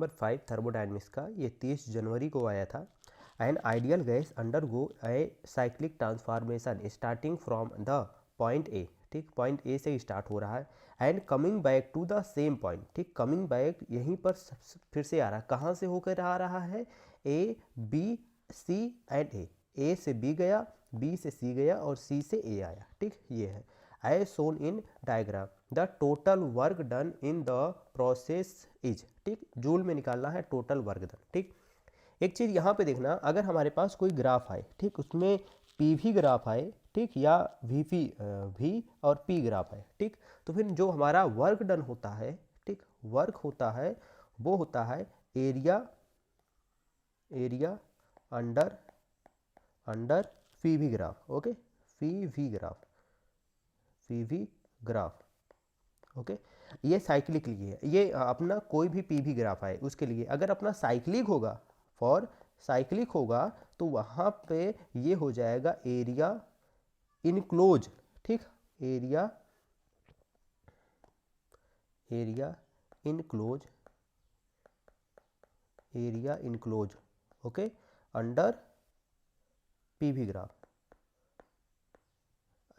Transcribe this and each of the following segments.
Number 5 thermodynamics का, ये 30 जनवरी को आया था। An ideal gas undergo a cyclic transformation starting from the point A, ठीक, पॉइंट ए से स्टार्ट हो रहा है, and coming back to the same point, ठीक, कमिंग बैक यहीं पर फिर से आ रहा है, कहाँ से होकर आ रहा है, ए बी सी एंड ए से बी गया, बी से सी गया और सी से ए आया, ठीक, ये है as shown in diagram. The total work done in the process is, ठीक, जूल में निकालना है टोटल वर्क डन, ठीक। एक चीज़ यहाँ पे देखना, अगर हमारे पास कोई ग्राफ आए, ठीक, उसमें पी भी ग्राफ आए, ठीक, या भी और पी ग्राफ आए, ठीक, तो फिर जो हमारा वर्क डन होता है, ठीक, वर्क होता है वो होता है एरिया अंडर फी भी ग्राफ, ओके, फी भी ग्राफ, ओके। ये साइक्लिक लिए है, ये अपना कोई भी पी भी ग्राफ आए उसके लिए, अगर अपना साइक्लिक होगा, फॉर साइक्लिक होगा तो वहाँ पे ये हो जाएगा एरिया इनक्लोज, ठीक, area enclose, okay, under PV graph,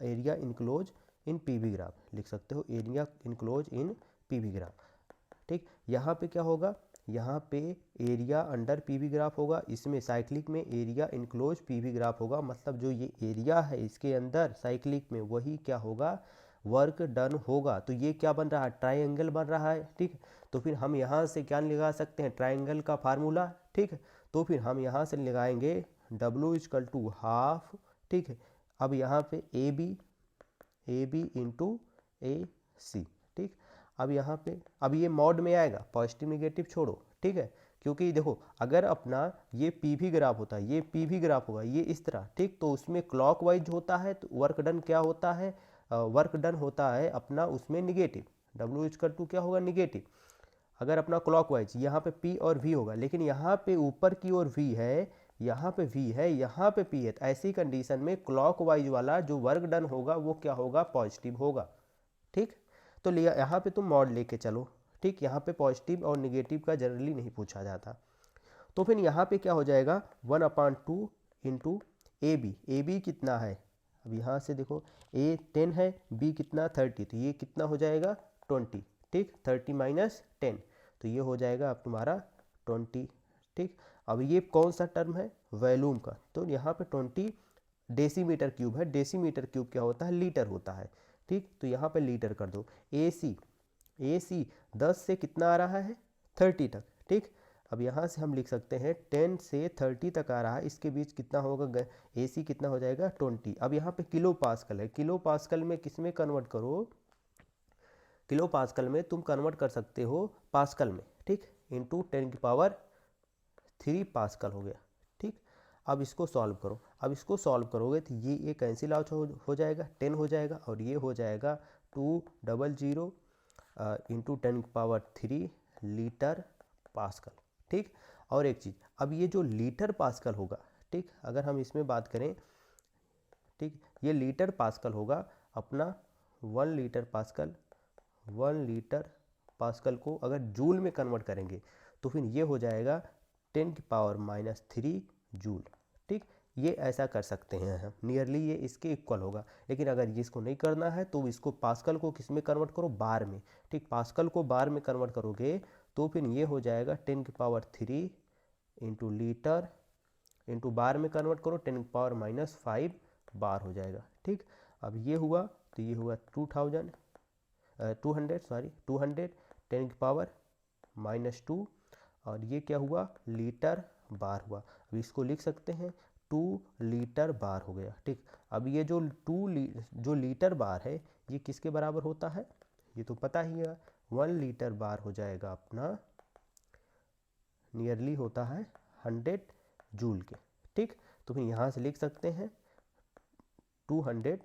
area enclose in PV graph लिख सकते हो, area enclose in PV graph, ठीक। यहाँ पे क्या होगा, यहाँ पे एरिया अंडर पीवी ग्राफ होगा, इसमें साइक्लिक में एरिया इनक्लोज पीवी ग्राफ होगा, मतलब जो ये एरिया है इसके अंदर साइक्लिक में वही क्या होगा, वर्क डन होगा। तो ये क्या बन रहा है, ट्राइंगल बन रहा है, ठीक। तो फिर हम यहाँ से क्या लगा सकते हैं, ट्राइंगल का फार्मूला, ठीक। तो फिर हम यहाँ से लगाएंगे W इक्वल टू हाफ, ठीक है। अब यहाँ पे ए बी इंटू ए सी, ठीक। अब यहाँ पे अब ये मॉड में आएगा, पॉजिटिव निगेटिव छोड़ो, ठीक है, क्योंकि देखो अगर अपना ये पी भी ग्राफ होता है, ये पी भी ग्राफ होगा ये इस तरह, ठीक, तो उसमें क्लॉकवाइज होता है तो वर्क डन क्या होता है, वर्क डन होता है अपना उसमें निगेटिव, W इक्वल टू क्या होगा, निगेटिव। अगर अपना क्लॉकवाइज यहाँ पे P और V होगा, लेकिन यहाँ पे ऊपर की ओर V है, यहाँ पे V है, यहाँ पे P है, तो ऐसी कंडीशन में क्लॉकवाइज वाला जो वर्क डन होगा वो क्या होगा, पॉजिटिव होगा, ठीक। तो लिया यहाँ पे तुम मॉड लेके चलो, ठीक, यहाँ पे पॉजिटिव और निगेटिव का जनरली नहीं पूछा जाता। तो फिर यहाँ पे क्या हो जाएगा, 1/2 इंटू ए बी कितना है, अब यहाँ से देखो A 10 है, B कितना 30, तो ये कितना हो जाएगा 20, ठीक, 30 माइनस 10, तो ये हो जाएगा अब तुम्हारा 20, ठीक। अब ये कौन सा टर्म है, वॉल्यूम का, तो यहाँ पे 20 डेसीमीटर क्यूब है, डेसीमीटर क्यूब क्या होता है, लीटर होता है, ठीक, तो यहाँ पे लीटर कर दो। ए सी 10 से कितना आ रहा है, 30 तक, ठीक। अब यहाँ से हम लिख सकते हैं 10 से 30 तक आ रहा है, इसके बीच कितना होगा, ए सी कितना हो जाएगा 20। अब यहाँ पे किलो पास्कल है, किलो पास्कल में किस में कन्वर्ट करो, किलो पास्कल में तुम कन्वर्ट कर सकते हो पास्कल में, ठीक, इंटू 10⁻³ पास्कल हो गया, ठीक। अब इसको सॉल्व करो, अब इसको सॉल्व करोगे तो ये कैंसिल आउट हो जाएगा, 10 हो जाएगा और ये हो जाएगा 200 इंटू 10⁻³ लीटर पास्कल, ठीक। और एक चीज़, अब ये जो लीटर पास्कल होगा, ठीक, अगर हम इसमें बात करें, ठीक, ये लीटर पास्कल होगा अपना 1 लीटर पास्कल को अगर जूल में कन्वर्ट करेंगे तो फिर ये हो जाएगा 10⁻³ जूल, ठीक। ये ऐसा कर सकते हैं हम, नियरली ये इसके इक्वल होगा। लेकिन अगर ये इसको नहीं करना है तो इसको पास्कल को किस में कन्वर्ट करो, बार में, ठीक, पास्कल को बार में कन्वर्ट करोगे तो फिर ये हो जाएगा 10⁻³ इंटू लीटर इंटू बार में कन्वर्ट करो 10⁻⁻5 बार हो जाएगा, ठीक। अब ये हुआ तो ये हुआ 200 10⁻² और ये क्या हुआ, लीटर बार हुआ। अब इसको लिख सकते हैं 2 लीटर बार हो गया, ठीक। अब ये जो जो लीटर बार है ये किसके बराबर होता है, ये तो पता ही है, 1 लीटर बार हो जाएगा अपना, नियरली होता है 100 जूल के, ठीक। तो फिर यहाँ से लिख सकते हैं 200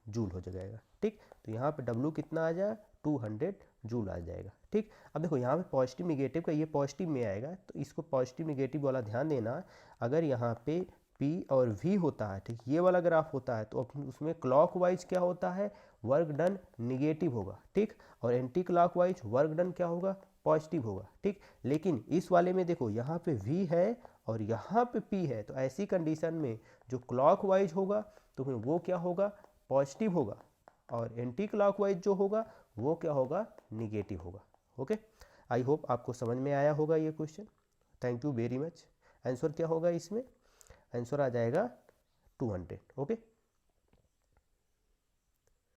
जूल हो जाएगा, ठीक। तो यहाँ पे W कितना आ जाएगा, 200 जूल आ जाएगा, ठीक। अब देखो यहाँ पे पॉजिटिव निगेटिव का, ये पॉजिटिव में आएगा तो इसको पॉजिटिव निगेटिव वाला ध्यान देना। अगर यहाँ पे P और V होता है, ठीक, ये वाला ग्राफ होता है तो उसमें क्लॉकवाइज क्या होता है, वर्क डन निगेटिव होगा, ठीक, और एंटी क्लॉकवाइज वर्क डन क्या होगा, पॉजिटिव होगा, ठीक। लेकिन इस वाले में देखो यहाँ पे V है और यहाँ पे P है, तो ऐसी कंडीशन में जो क्लॉकवाइज होगा तो फिर वो क्या होगा, पॉजिटिव होगा, और एंटी क्लॉकवाइज जो होगा वो क्या होगा, निगेटिव होगा। ओके, आई होप आपको समझ में आया होगा ये question. Thank you very much. Answer क्या होगा इसमें, आंसर आ जाएगा 200। ओके।